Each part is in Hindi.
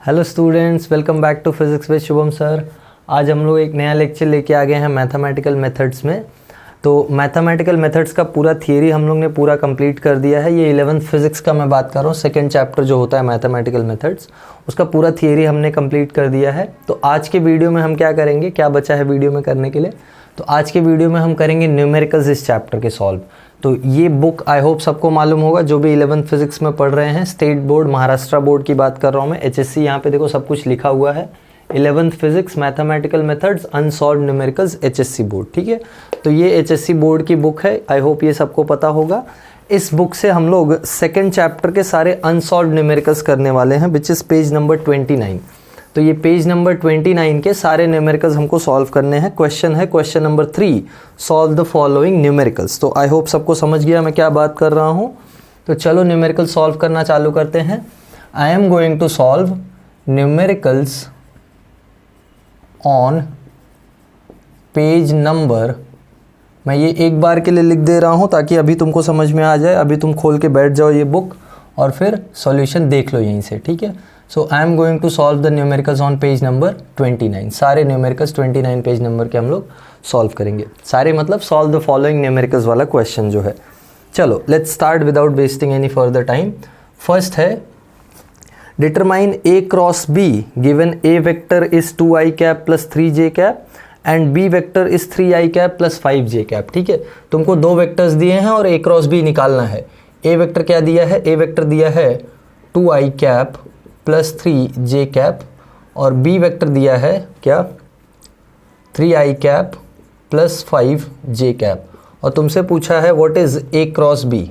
Hello students, welcome back to physics with Shubham sir. आज हम लोग एक नया लेक्चर लेके आ गए हैं मैथमेटिकल मेथड्स में। तो मैथमेटिकल मेथड्स का पूरा थियरी हम लोग ने पूरा कंप्लीट कर दिया है। ये 11th फिजिक्स का मैं बात कर रहा हूँ, सेकंड चैप्टर जो होता है मैथमेटिकल मेथड्स, उसका पूरा थियरी हमने कंप्लीट कर दिया है। तो आज के वीडियो में हम क्या करेंगे, क्या बचा है वीडियो में करने के लिए, तो आज के वीडियो में हम करेंगे न्यूमेरिकल्स इस चैप्टर के सॉल्व। तो ये बुक आई होप सबको मालूम होगा जो भी 11th फिजिक्स में पढ़ रहे हैं। स्टेट बोर्ड, महाराष्ट्र बोर्ड की बात कर रहा हूँ मैं, HSC, यहाँ पे देखो सब कुछ लिखा हुआ है। 11th physics mathematical methods unsolved numericals, HSC board, ठीक है। तो ये HSC बोर्ड की बुक है, आई होप ये सबको पता होगा। इस बुक से हम लोग सेकेंड चैप्टर के सारे अनसॉल्व्ड न्यूमेरिकल्स करने वाले हैं, विच इज़ पेज नंबर 29। तो ये पेज नंबर 29 के सारे न्यूमेरिकल्स हमको सॉल्व करने हैं। क्वेश्चन है question number 3, solve the following numericals. तो आई होप सबको समझ गया मैं क्या बात कर रहा हूँ। तो चलो न्यूमेरिकल सॉल्व करना चालू करते हैं। I am going to solve numericals on page number, मैं ये एक बार के लिए लिख दे रहा हूँ ताकि अभी तुमको समझ में आ जाए। अभी तुम खोल के बैठ जाओ ये बुक और फिर सॉल्यूशन देख लो यहीं से, ठीक है। So I am going to solve the numericals on page number 29। सारे न्यूमेरिकल्स 29 पेज नंबर के हम लोग सॉल्व करेंगे। सारे मतलब सॉल्व द फॉलोइंग न्यूमेरिकल्स वाला क्वेश्चन जो है। चलो let's start without wasting any further time. First है, determine A cross B given A vector is 2i cap plus 3j cap and B vector is 3i cap plus 5j cap, ठीक है। तुमको दो वेक्टर्स दिए हैं और A क्रॉस B निकालना है। A वेक्टर क्या दिया है, A वेक्टर दिया है 2i cap plus 3j cap और B वेक्टर दिया है क्या, 3i cap plus 5j cap. और तुमसे पूछा है what is A cross B,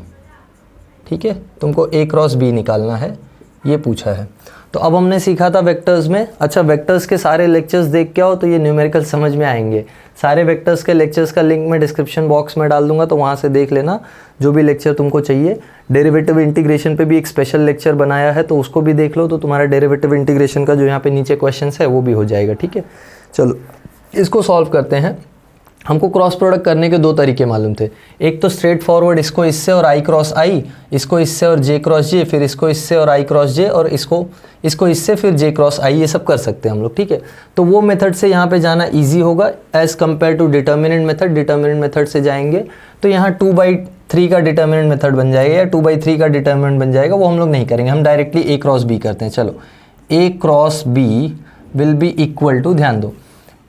ठीक है। तुमको A क्रॉस B निकालना है, ये पूछा है। तो अब हमने सीखा था वेक्टर्स में। अच्छा, वेक्टर्स के सारे लेक्चर्स देख के आओ तो ये न्यूमेरिकल समझ में आएंगे। सारे वेक्टर्स के लेक्चर्स का लिंक मैं डिस्क्रिप्शन बॉक्स में डाल दूंगा, तो वहाँ से देख लेना जो भी लेक्चर तुमको चाहिए। डेरिवेटिव इंटीग्रेशन पे भी एक स्पेशल लेक्चर बनाया है, तो उसको भी देख लो, तो तुम्हारा डेरिवेटिव इंटीग्रेशन का जो यहाँ पे नीचे क्वेश्चन है वो भी हो जाएगा, ठीक है। चलो इसको सॉल्व करते हैं। हमको क्रॉस प्रोडक्ट करने के दो तरीके मालूम थे। एक तो स्ट्रेट फॉरवर्ड, इसको इससे और i क्रॉस i, इसको इससे और j क्रॉस j, फिर इसको इससे और i क्रॉस j, और इसको इससे फिर j क्रॉस i, ये सब कर सकते हैं हम लोग, ठीक है। तो वो मेथड से यहाँ पे जाना इजी होगा as compare to determinant method. Determinant method से जाएंगे तो यहाँ 2/3 का डिटर्मिनेंट मेथड बन जाएगा या 2/3 का डिटर्मिनेंट बन जाएगा, वो हम लोग नहीं करेंगे। हम डायरेक्टली a क्रॉस b करते हैं। चलो a cross b will be equal to, ध्यान दो,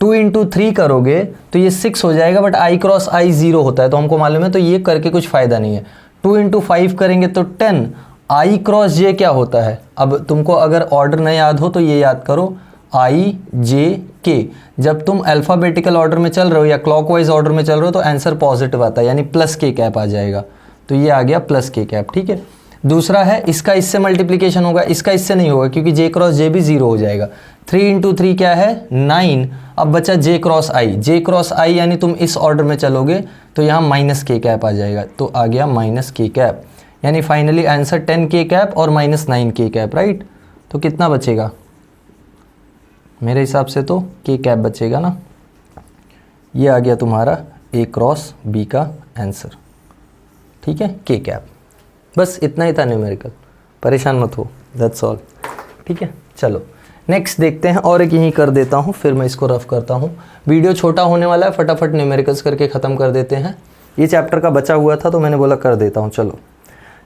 2 इंटू 3 करोगे तो ये 6 हो जाएगा, बट i क्रॉस i 0 होता है तो हमको मालूम है, तो ये करके कुछ फ़ायदा नहीं है। 2 इंटू 5 करेंगे तो 10। i क्रॉस j क्या होता है, अब तुमको अगर ऑर्डर न याद हो तो ये याद करो, i j k। जब तुम अल्फ़ाबेटिकल ऑर्डर में चल रहे हो या क्लॉकवाइज ऑर्डर में चल रहे हो तो आंसर पॉजिटिव आता है, यानी प्लस k कैप आ जाएगा। तो ये आ गया प्लस k कैप, ठीक है। दूसरा है, इसका इससे मल्टीप्लिकेशन होगा, इसका इससे नहीं होगा क्योंकि j क्रॉस j भी 0 हो जाएगा। 3 इंटू 3 क्या है, 9। अब बचा j cross i, j cross i यानी तुम इस ऑर्डर में चलोगे तो यहाँ माइनस k कैप आ जाएगा, तो आ गया माइनस k कैप, यानी फाइनली आंसर 10k कैप और माइनस 9k कैप, राइट। तो कितना बचेगा, मेरे हिसाब से तो k कैप बचेगा ना। ये आ गया तुम्हारा a क्रॉस b का आंसर, ठीक है, k कैप। बस इतना ही था न्यूमेरिकल, परेशान मत हो, दैट्स ऑल, ठीक है। चलो नेक्स्ट देखते हैं, और एक यहीं कर देता हूँ, फिर मैं इसको रफ करता हूँ। वीडियो छोटा होने वाला है, फटाफट न्यूमेरिकल्स करके ख़त्म कर देते हैं। ये चैप्टर का बचा हुआ था तो मैंने बोला कर देता हूँ। चलो,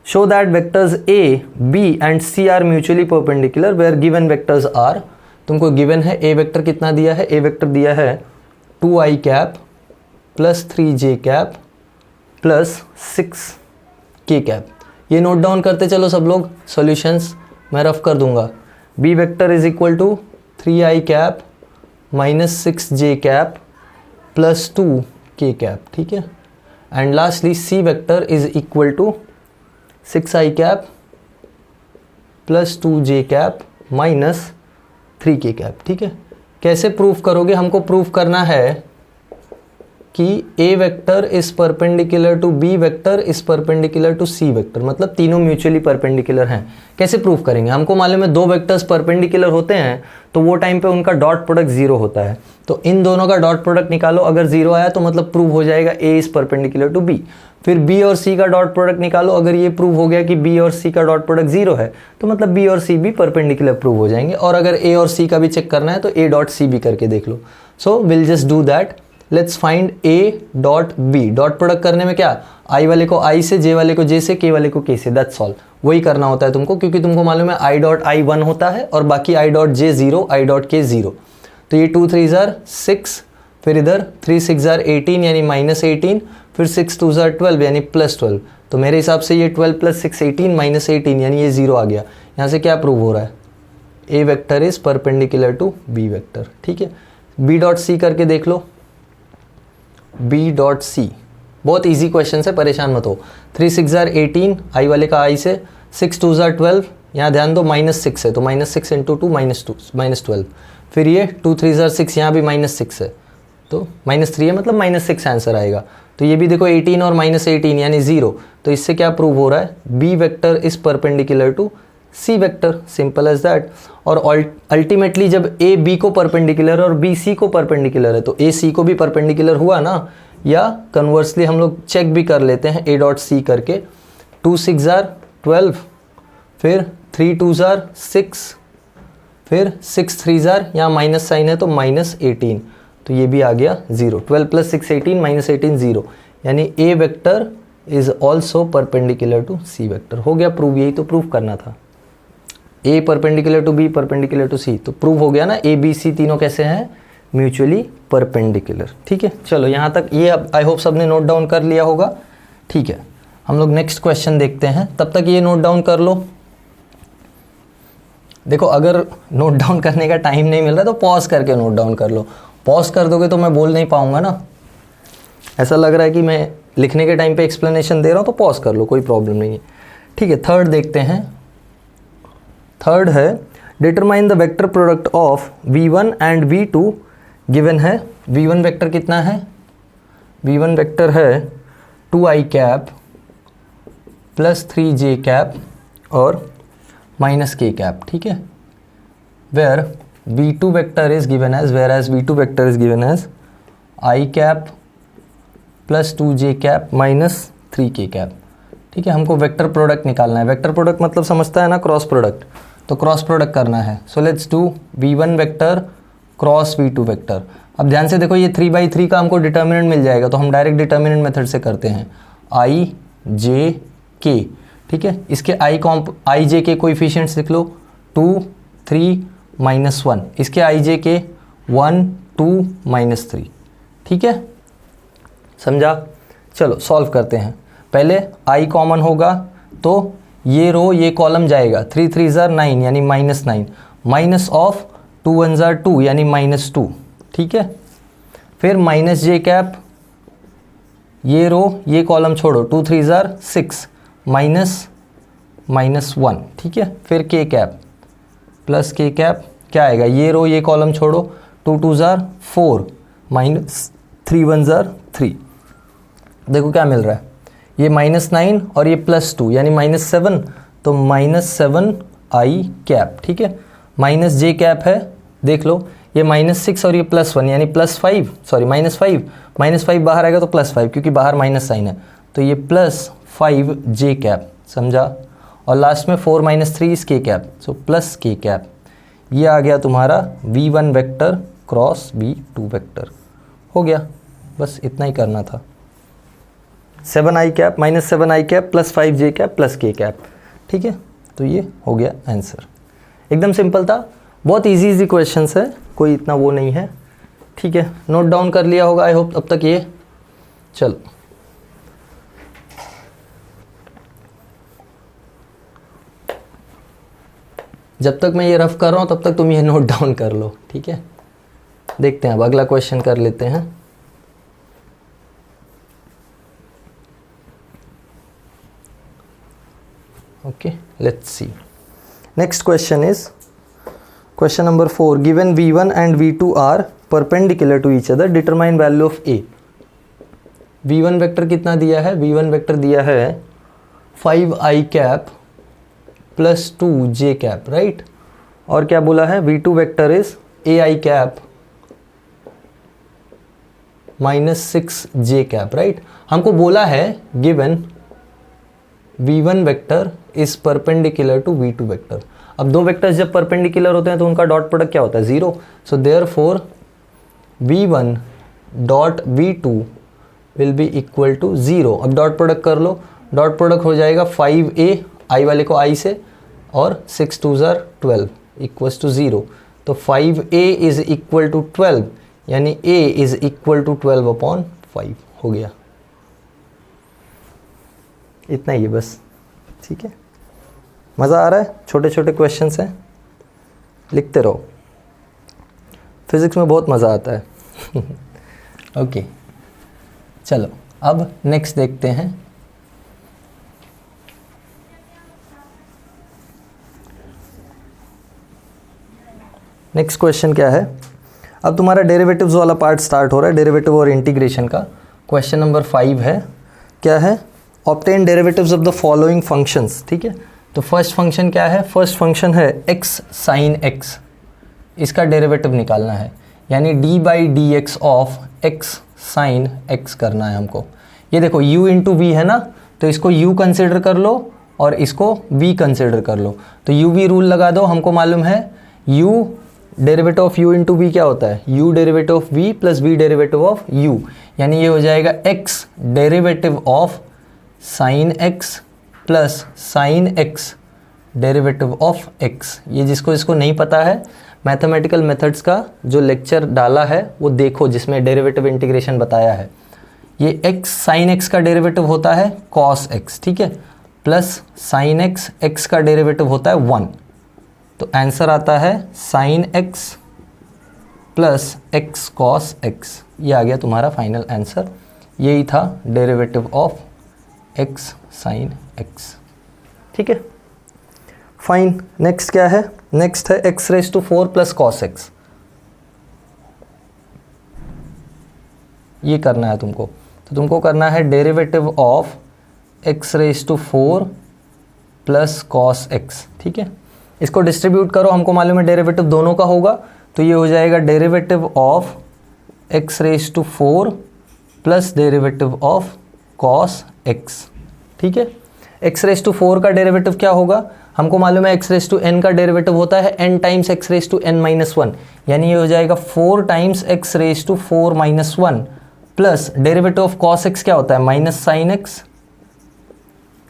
show that vectors a, b and c are mutually perpendicular where given vectors are. तुमको गिवन है a वेक्टर कितना दिया है, a वेक्टर दिया है 2i cap plus 3j cap plus 6k cap. ये नोट डाउन करते चलो सब लोग, सॉल्यूशंस मैं रफ कर दूंगा। b vector is equal to 3i cap minus 6j cap plus 2k cap, ठीक है। And lastly c vector is equal to 6i cap plus 2j cap minus 3k cap, ठीक है। कैसे प्रूफ करोगे, हमको प्रूफ करना है कि A vector is perpendicular to B vector is perpendicular to C vector, मतलब तीनों म्यूचुअली परपेंडिकुलर हैं। कैसे प्रूव करेंगे? हमको मालूम है दो वेक्टर्स परपेंडिकुलर होते हैं तो वो टाइम पे उनका डॉट प्रोडक्ट जीरो होता है, तो इन दोनों का डॉट प्रोडक्ट निकालो, अगर जीरो आया तो मतलब प्रूव हो जाएगा ए इज परपेंडिकुलर टू बी। फिर बी और सी का डॉट प्रोडक्ट निकालो, अगर ये प्रूव हो गया कि बी और सी का डॉट प्रोडक्ट जीरो है तो मतलब बी और सी भी परपेंडिकुलर प्रूव हो जाएंगे। और अगर ए और सी का भी चेक करना है तो ए डॉट सी भी करके देख लो। So will just do that. Let's find A dot B. Dot product करने में क्या, आई वाले को आई से, जे वाले को जे से, के वाले को के से, दैट्स ऑल। वही करना होता है तुमको, क्योंकि तुमको मालूम है आई डॉट आई 1 होता है और बाकी I dot J 0, I dot के 0। तो ये 2 3 6, फिर इधर 3 6 18 यानी -18, फिर 6 2 12 यानी +12। तो मेरे हिसाब से ये 12 + 6 18 -18 यानी ये 0 आ गया। यहाँ से क्या प्रूव हो रहा है? A vector is perpendicular to B vector. ठीक है, बी डॉट सी करके देख लो। बी डॉट सी बहुत इजी क्वेश्चन है, परेशान मत हो। 3 6 18, आई वाले का आई से, 6 2 12, यहाँ ध्यान दो -6 है तो -6 × 2 -12। फिर ये 2 3 6, यहाँ भी -6 है तो -3 है, मतलब -6 आंसर आएगा। तो ये भी देखो 18 और -18 यानी 0। तो इससे क्या प्रूव हो रहा है? B vector is perpendicular to C vector, simple as that. और अल्टीमेटली जब ए बी को परपेंडिकुलर और बी सी को परपेंडिकुलर है तो ए सी को भी परपेंडिकुलर हुआ ना। या कन्वर्सली हम लोग चेक भी कर लेते हैं ए डॉट सी करके। 2 6 12, फिर 3 2 6, फिर 6 3 यहाँ माइनस साइन है तो -18, तो ये भी आ गया 0। 12 + 6 18, -18 0, यानी A vector is also perpendicular to C vector. हो गया प्रूव, यही तो प्रूव करना था। A perpendicular to B perpendicular to C, तो प्रूव हो गया ना, ए बी सी तीनों कैसे हैं? Mutually perpendicular. ठीक है, चलो यहाँ तक ये आई होप सबने नोट डाउन कर लिया होगा। ठीक है, हम लोग नेक्स्ट क्वेश्चन देखते हैं, तब तक ये नोट डाउन कर लो। देखो अगर नोट डाउन करने का टाइम नहीं मिल रहा तो पॉज करके नोट डाउन कर लो। पॉज कर दोगे तो मैं बोल नहीं पाऊंगा ना, ऐसा लग रहा है कि मैं लिखने के टाइम पे एक्सप्लेनेशन दे रहा हूँ, तो पॉज कर लो, कोई प्रॉब्लम नहीं है। ठीक है, थर्ड देखते हैं। थर्ड है determine the vector product of v1 and v2 given है। v1 वेक्टर कितना है? v1 वेक्टर है 2i कैप + 3j कैप और -k कैप। ठीक है, where v2 vector is given as, where as v2 vector is given as i cap + 2j cap -3k cap. ठीक है, हमको वेक्टर प्रोडक्ट निकालना है। वेक्टर प्रोडक्ट मतलब समझता है ना, क्रॉस प्रोडक्ट, तो क्रॉस प्रोडक्ट करना है। So let's do v1 vector cross v2 vector. अब ध्यान से देखो, ये 3/3 का हमको डिटर्मिनेंट मिल जाएगा, तो हम डायरेक्ट डिटर्मिनेंट मेथड से करते हैं। i j k, ठीक है, इसके i j के कोएफिशिएंट्स लिख लो, 2 3 -1, इसके i j के 1 2 -3। ठीक है, समझा? चलो सॉल्व करते हैं। पहले i कॉमन होगा तो ये रो ये कॉलम जाएगा, 3 3 9 यानी -9, माइनस ऑफ 2 1 2 यानी -2। ठीक है, फिर -j कैप, ये रो ये कॉलम छोड़ो, 2 3 6 -1। ठीक है, फिर k कैप + k कैप क्या आएगा? ये रो ये कॉलम छोड़ो, 2 2 4 -3 1 3। देखो क्या मिल रहा है, ये -9 और ये +2 यानी -7, तो -7i कैप। ठीक है, -j कैप है, देख लो, ये -6 और ये +1 यानी +5, सॉरी -5 बाहर आएगा तो +5, क्योंकि बाहर माइनस साइन है, तो ये +5j कैप, समझा? और लास्ट में 4 -3 इस k कैप, सो +k कैप। ये आ गया तुम्हारा v1 vector cross v2 vector. हो गया, बस इतना ही करना था। 7i cap -7i cap +5j cap +k cap. ठीक है, तो ये हो गया आंसर। एकदम सिंपल था, बहुत इजी क्वेश्चंस है, कोई इतना वो नहीं है। ठीक है, नोट डाउन कर लिया होगा आई होप अब तक ये। चलो जब तक मैं ये रफ कर रहा हूँ तब तक तुम ये नोट डाउन कर लो। ठीक है, देखते हैं अब अगला क्वेश्चन कर लेते हैं। Okay, let's see. Next question is question number 4. Given v1 and v2 are perpendicular to each other, determine value of a. v1 vector कितना दिया है, v1 वेक्टर दिया है 5i cap plus 2j cap, right. और क्या बोला है, v2 vector is ai cap minus 6j cap, right. हमको बोला है given v1 vector is perpendicular to v2 vector. अब दो वेक्टर्स जब परपेंडिकुलर होते हैं तो उनका डॉट प्रोडक्ट क्या होता है, 0। So therefore v1 dot v2 will be equal to 0। अब डॉट प्रोडक्ट कर लो, डॉट प्रोडक्ट हो जाएगा 5a, i वाले को i से, और 6 2 12 इक्वल्स टू 0। तो 5a इज इक्वल टू 12, यानी a इज इक्वल टू 12/5 हो गया। इतना ही है बस, ठीक है। मज़ा आ रहा है, छोटे छोटे क्वेश्चंस हैं, लिखते रहो, फिज़िक्स में बहुत मज़ा आता है। ओके चलो अब नेक्स्ट देखते हैं। नेक्स्ट क्वेश्चन क्या है, अब तुम्हारा डेरिवेटिव्स वाला पार्ट स्टार्ट हो रहा है, डेरिवेटिव और इंटीग्रेशन का। क्वेश्चन नंबर 5 है, क्या है, obtain derivatives of the following functions, ठीक है। तो फर्स्ट फंक्शन क्या है, फर्स्ट फंक्शन है x साइन x, इसका डेरिवेटिव निकालना है, यानी d/dx of x sine x करना है हमको। ये देखो u इंटू वी है ना, तो इसको u कंसिडर कर लो और इसको v कंसिडर कर लो। तो u v रूल लगा दो, हमको मालूम है u derivative of u into v क्या होता है, u derivative of v plus v derivative of u, यानी ये हो जाएगा x derivative of sine x plus sine x derivative of x। ये जिसको नहीं पता है, मैथमेटिकल मेथड्स का जो लेक्चर डाला है वो देखो, जिसमें डेरिवेटिव इंटीग्रेशन बताया है। ये x साइन x का डेरिवेटिव होता है cos x, ठीक है, प्लस साइन x का डेरिवेटिव होता है 1। तो आंसर आता है sine x plus x cos x। ये आ गया तुम्हारा फाइनल आंसर, यही था derivative of x sine x, ठीक है, फाइन। नेक्स्ट क्या है, नेक्स्ट है x⁴ प्लस cos x। ये करना है तुमको, तो तुमको करना है derivative of x⁴ plus cos x, ठीक है। इसको डिस्ट्रीब्यूट करो, हमको मालूम है डेरिवेटिव दोनों का होगा, तो ये हो जाएगा derivative of x⁴ plus derivative of cos x, ठीक है। x⁴ का डेरिवेटिव क्या होगा, हमको मालूम है xn का डेरिवेटिव होता है n टाइम्स xn-1, यानी ये हो जाएगा 4 times x⁴ - 1 plus derivative of cos x क्या होता है, माइनस साइन x।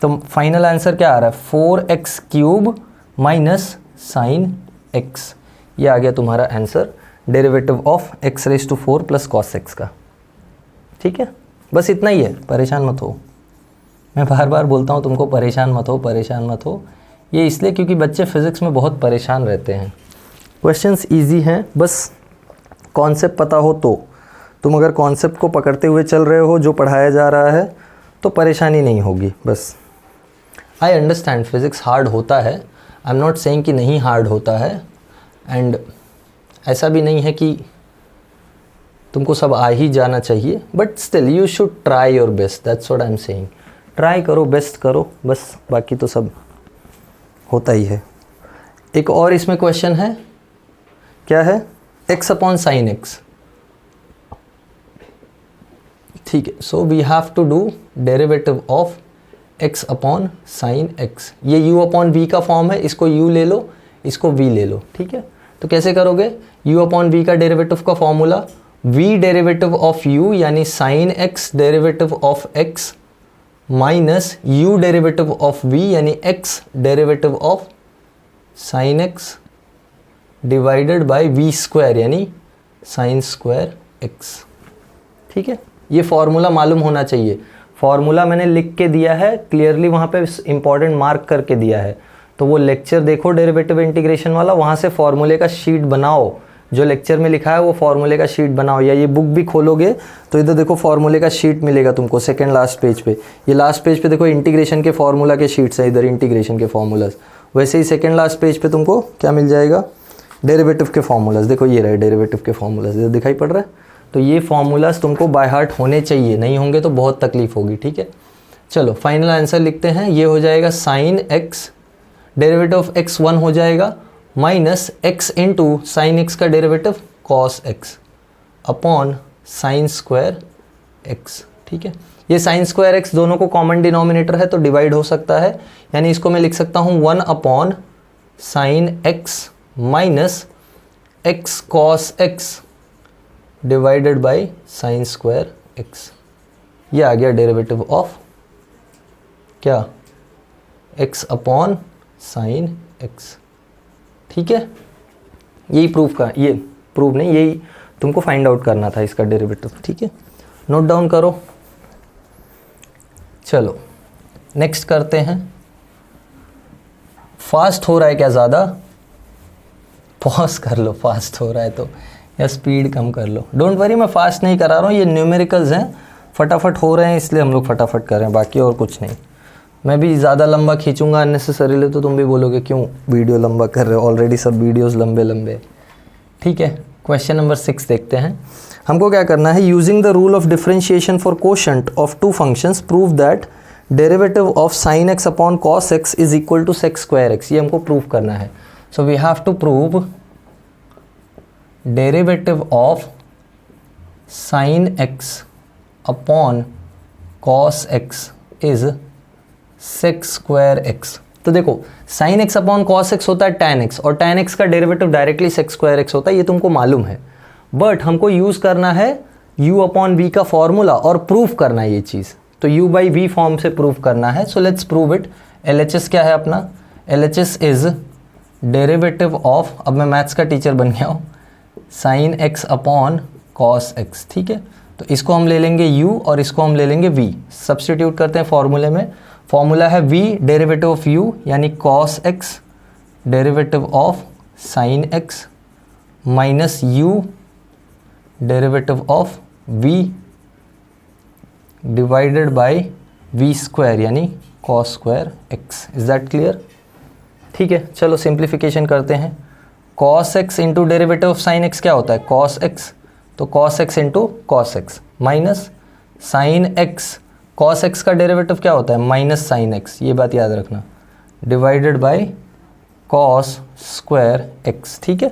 तो फाइनल आंसर क्या आ रहा है, 4x³ माइनस साइन x। ये आ गया तुम्हारा answer derivative of x⁴ plus cos x का, ठीक है। बस इतना ही है, परेशान मत हो। मैं बार बार बोलता हूँ तुमको, परेशान मत हो, परेशान मत हो। ये इसलिए क्योंकि बच्चे फिज़िक्स में बहुत परेशान रहते हैं। क्वेश्चंस इजी हैं, बस कॉन्सेप्ट पता हो तो। तुम अगर कॉन्सेप्ट को पकड़ते हुए चल रहे हो जो पढ़ाया जा रहा है, तो परेशानी नहीं होगी। बस आई अंडरस्टैंड फिज़िक्स हार्ड होता है, आई एम नॉट सेइंग कि नहीं हार्ड होता है, एंड ऐसा भी नहीं है कि तुमको सब आ ही जाना चाहिए, but still you should try your best, that's what I am saying. Try करो, बेस्ट करो, बस, बाकी तो सब होता ही है। एक और इसमें क्वेश्चन है, क्या है, x/sin x, ठीक है। So we have to do derivative of x/sin x। ये u/v का फॉर्म है, इसको u ले लो, इसको v ले लो, ठीक है। तो कैसे करोगे, u/v का डेरिवेटिव का formula v derivative of u यानी sin x derivative of x minus u derivative of v यानी x derivative of sin x divided by v² यानी sin² x, ठीक है। ये फॉर्मूला मालूम होना चाहिए। फॉर्मूला मैंने लिख के दिया है क्लियरली, वहाँ पे इंपॉर्टेंट मार्क करके दिया है। तो वो लेक्चर देखो डेरिवेटिव इंटीग्रेशन वाला, वहाँ से फॉर्मूले का शीट बनाओ, जो लेक्चर में लिखा है वो फॉर्मूले का शीट बनाओ, या ये बुक भी खोलोगे तो इधर देखो फॉर्मूले का शीट मिलेगा तुमको सेकंड लास्ट पेज पे। ये लास्ट पेज पे देखो इंटीग्रेशन के फॉर्मूला के शीट्स है, इधर इंटीग्रेशन के फॉर्मूलाज। वैसे ही सेकंड लास्ट पेज पे तुमको क्या मिल जाएगा, डेरिवेटिव के फॉर्मूलाज। देखो ये रहे डेरिवेटिव के फॉर्मूलाज, इधर दिखाई पड़ रहा है। तो ये फॉर्मूलाज तुमको बाय हार्ट होने चाहिए, नहीं होंगे तो बहुत तकलीफ होगी, ठीक है। चलो फाइनल आंसर लिखते हैं, ये हो जाएगा sine x, derivative of x 1 हो जाएगा, minus x into sine x का derivative cos x upon sine square x, ठीक है। ये साइन स्क्वायर एक्स दोनों को कॉमन डिनोमिनेटर है तो डिवाइड हो सकता है, यानी इसको मैं लिख सकता हूँ 1 upon sine x minus x cos x divided by sine square x. ये आ गया डेरिवेटिव ऑफ क्या, एक्स अपॉन साइन एक्स, ठीक है। यही प्रूफ का, ये प्रूफ नहीं, यही तुमको फाइंड आउट करना था इसका डेरिवेटिव, ठीक है। नोट डाउन करो। चलो नेक्स्ट करते हैं। फास्ट हो रहा है क्या ज़्यादा? पॉज कर लो, फास्ट हो रहा है तो, या स्पीड कम कर लो। डोंट वरी, मैं फास्ट नहीं करा रहा हूँ, ये न्यूमेरिकल्स हैं, फटाफट हो रहे हैं इसलिए हम लोग फटाफट कर रहे हैं, बाकी और कुछ नहीं। मैं भी ज़्यादा लंबा खींचूंगा अननेसेसरीली तो तुम भी बोलोगे क्यों वीडियो लंबा कर रहे हो, ऑलरेडी सब वीडियोस लंबे लंबे, ठीक है। क्वेश्चन नंबर 6 देखते हैं। हमको क्या करना है, using the rule of differentiation for quotient of two functions prove that derivative of sine x upon cos x is equal to sec square x. ये हमको प्रूव करना है। So we have to prove derivative of sine x upon cos x is sec square x. तो देखो sine x upon cos x होता है tan x, और tan x का derivative directly sec square x होता है, ये तुमको मालूम है। बट हमको यूज करना है u अपॉन v का फॉर्मूला और प्रूफ करना है ये चीज़, तो u बाई v फॉर्म से प्रूफ करना है। So let's prove it. LHS क्या है अपना? LHS इज डेरिवेटिव ऑफ, अब मैं मैथ्स का टीचर बन गया हूँ, sign x upon cos x, ठीक है। तो इसको हम ले लेंगे u और इसको हम ले लेंगे v, सब्सटीट्यूट करते हैं फॉर्मूले में। फॉर्मूला है v डेरिवेटिव ऑफ u यानी cos x derivative of sin x minus u derivative of v divided by v square यानी cos square x। Is that clear? ठीक है, चलो सिंप्लीफिकेशन करते हैं। cos x into derivative of sin x क्या होता है? cos x, तो cos x into cos x minus sin x, cos x का डेरिवेटिव क्या होता है? माइनस साइन एक्स, ये बात याद रखना, divided by cos square x, ठीक है।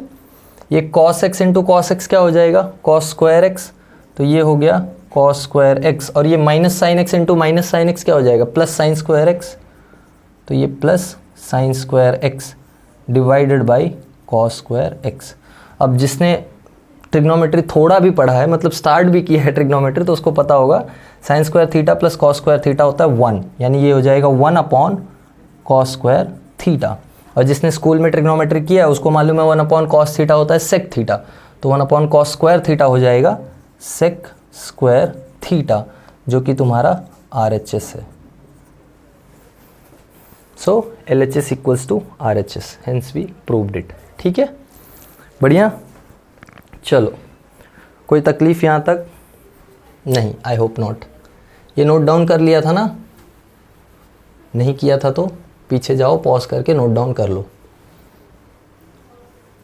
ये cos x into cos x क्या हो जाएगा? cos स्क्वायर x, तो ये हो गया cos स्क्वायर x, और ये minus sine x into minus sine x क्या हो जाएगा? प्लस साइन स्क्वायर x, तो ये plus sine square x divided by cos square x। अब जिसने ट्रिग्नोमेट्री थोड़ा भी पढ़ा है, मतलब स्टार्ट भी किया है ट्रिग्नोमेट्री, तो उसको पता होगा sine square theta plus cos square theta होता है 1, यानी ये हो जाएगा 1 अपॉन कॉस स्क्वायर थीटा। और जिसने स्कूल में ट्रिग्नोमेट्री किया है उसको मालूम है 1 अपॉन कॉस थीटा होता है सेक थीटा, तो 1 अपॉन कॉस स्क्वायर थीटा हो जाएगा सेक स्क्वायर थीटा, जो कि तुम्हारा RHS है। So LHS equals to RHS, hence we proved it, ठीक है, बढ़िया। चलो कोई तकलीफ यहाँ तक? नहीं, आई होप नॉट। ये नोट डाउन कर लिया था ना? नहीं किया था तो पीछे जाओ, पॉज करके नोट डाउन कर लो।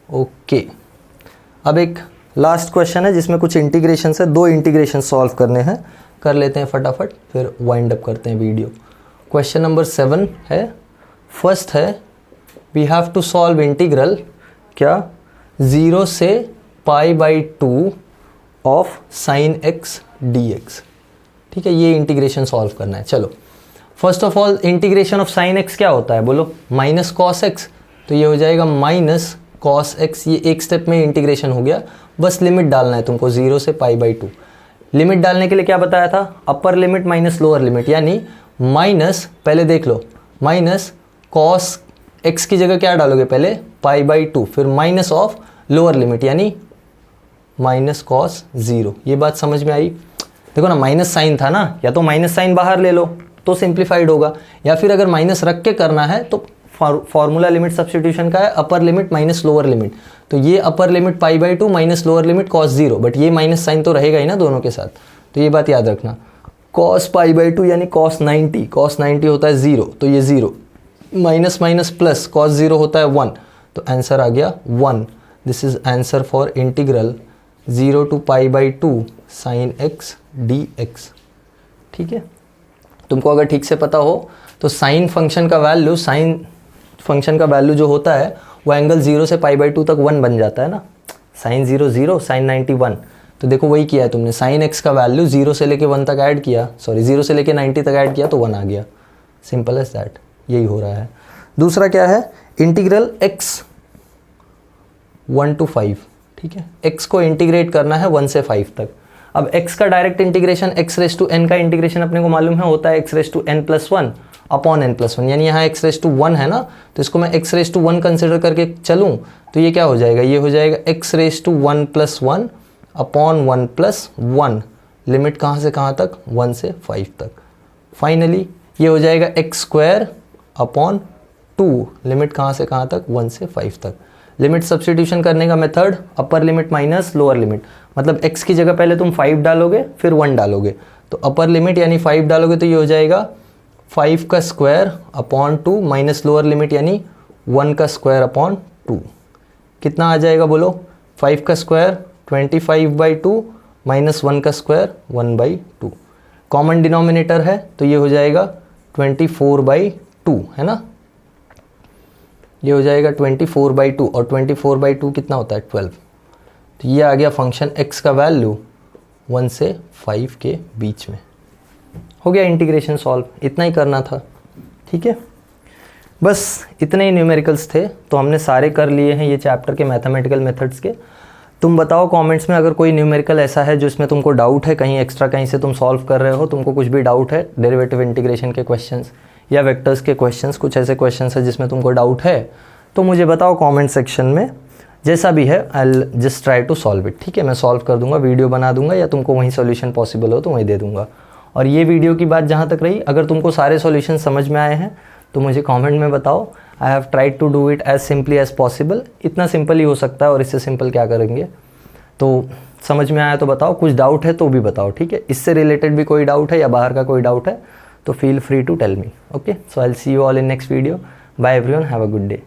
ओके, अब एक लास्ट क्वेश्चन है जिसमें कुछ इंटीग्रेशन है, 2 इंटीग्रेशन सॉल्व करने हैं, कर लेते हैं फटाफट, फिर वाइंड अप करते हैं वीडियो। क्वेश्चन नंबर 7 है, फर्स्ट है we have to solve integral क्या 0 से π/2 ऑफ साइन एक्स dx, ठीक है। ये इंटीग्रेशन सॉल्व करना है। चलो first of all integration of sine x क्या होता है बोलो? माइनस कॉस एक्स, तो ये हो जाएगा माइनस कॉस एक्स। ये एक स्टेप में इंटीग्रेशन हो गया, बस लिमिट डालना है तुमको 0 से π/2। लिमिट डालने के लिए क्या बताया था? अपर लिमिट माइनस लोअर लिमिट, यानी माइनस, पहले देख लो, माइनस कॉस एक्स की जगह क्या डालोगे? पहले π/2, फिर माइनस ऑफ लोअर लिमिट यानी माइनस कॉस 0। ये बात समझ में आई? देखो ना, माइनस साइन था ना, या तो माइनस साइन बाहर ले लो तो सिंप्लीफाइड होगा, या फिर अगर माइनस रख के करना है तो फॉर्मूला लिमिट सब्स्टिट्यूशन का है upper limit minus lower limit, तो ये upper limit π/2 minus lower limit cos 0, but ये माइनस साइन तो रहेगा ही ना दोनों के साथ, तो ये बात याद रखना। कॉस π/2 यानी कॉस 90, कॉस 90 होता है 0, तो ये 0, माइनस माइनस प्लस कॉस 0 होता है 1, तो आंसर आ गया 1। This is answer for integral 0 to pi by 2 sine x D x. ठीक है, तुमको अगर ठीक से पता हो तो साइन फंक्शन का वैल्यू जो होता है वो एंगल 0 से पाई बाई 2 तक 1 बन जाता है ना। Sine 0 0, sine 90 1। तो देखो वही किया है तुमने, साइन एक्स का वैल्यू 0 से लेके 1 तक ऐड किया, 0 से लेके 90 तक ऐड किया तो 1 आ गया। सिंपल एज दैट, यही हो रहा है। दूसरा क्या है, इंटीग्रल x 1 to 5। ठीक है, x को इंटीग्रेट करना है 1 से 5 तक। अब x का direct integration x raise to n का इंटीग्रेशन अपने को मालूम है होता है x raise to n plus 1 upon n plus 1, यानी यहाँ x रेस टू 1 है ना, तो इसको मैं x रेस टू 1 कंसिडर करके चलूँ तो ये क्या हो जाएगा, ये हो जाएगा x raise to 1 plus 1 upon 1 plus 1। Limit कहाँ से कहाँ तक, 1 से 5 तक। फाइनली ये हो जाएगा x स्क्वायर अपॉन 2। लिमिट कहाँ से कहाँ तक, 1 से 5 तक। लिमिट सब्स्टिट्यूशन करने का मेथड अपर लिमिट माइनस लोअर लिमिट, मतलब x की जगह पहले तुम 5 डालोगे फिर 1 डालोगे, तो अपर लिमिट यानी 5 डालोगे तो ये हो जाएगा 5 का square upon 2 minus lower limit यानी 1 का स्क्वायर अपॉन 2। कितना आ जाएगा बोलो, 5 का स्क्वायर 25/2 माइनस 1 का स्क्वायर 1/2। कॉमन डिनोमिनेटर है तो ये हो जाएगा 24/2, है ना। ये हो जाएगा 24/2 और 24/2 कितना होता है, 12। तो ये आ गया फंक्शन x का वैल्यू 1 से 5 के बीच में। हो गया इंटीग्रेशन सॉल्व, इतना ही करना था। ठीक है, बस इतने ही न्यूमेरिकल्स थे, तो हमने सारे कर लिए हैं ये चैप्टर के मैथमेटिकल मेथड्स के। तुम बताओ कमेंट्स में अगर कोई न्यूमेरिकल ऐसा है जो इसमें तुमको डाउट है, कहीं एक्स्ट्रा कहीं से तुम सॉल्व कर रहे हो, तुमको कुछ भी डाउट है डेरिवेटिव इंटीग्रेशन के क्वेश्चंस या वेक्टर्स के क्वेश्चंस, कुछ ऐसे क्वेश्चंस है जिसमें तुमको डाउट है तो मुझे बताओ कमेंट सेक्शन में। जैसा भी है I will just try to solve it. ठीक है, मैं सॉल्व कर दूंगा, वीडियो बना दूंगा या तुमको वहीं सॉल्यूशन पॉसिबल हो तो वहीं दे दूंगा। और ये वीडियो की बात जहाँ तक रही, अगर तुमको सारे सॉल्यूशन समझ में आए हैं तो मुझे कमेंट में बताओ। I have tried to do it as simply as possible. इतना सिंपल ही हो सकता है और इससे सिंपल क्या करेंगे। तो समझ में आया तो बताओ, कुछ डाउट है तो भी बताओ। ठीक है, इससे रिलेटेड भी कोई डाउट है या बाहर का कोई डाउट है तो feel free to tell me. Okay, so I will see you all in next video. Bye everyone, have a good day.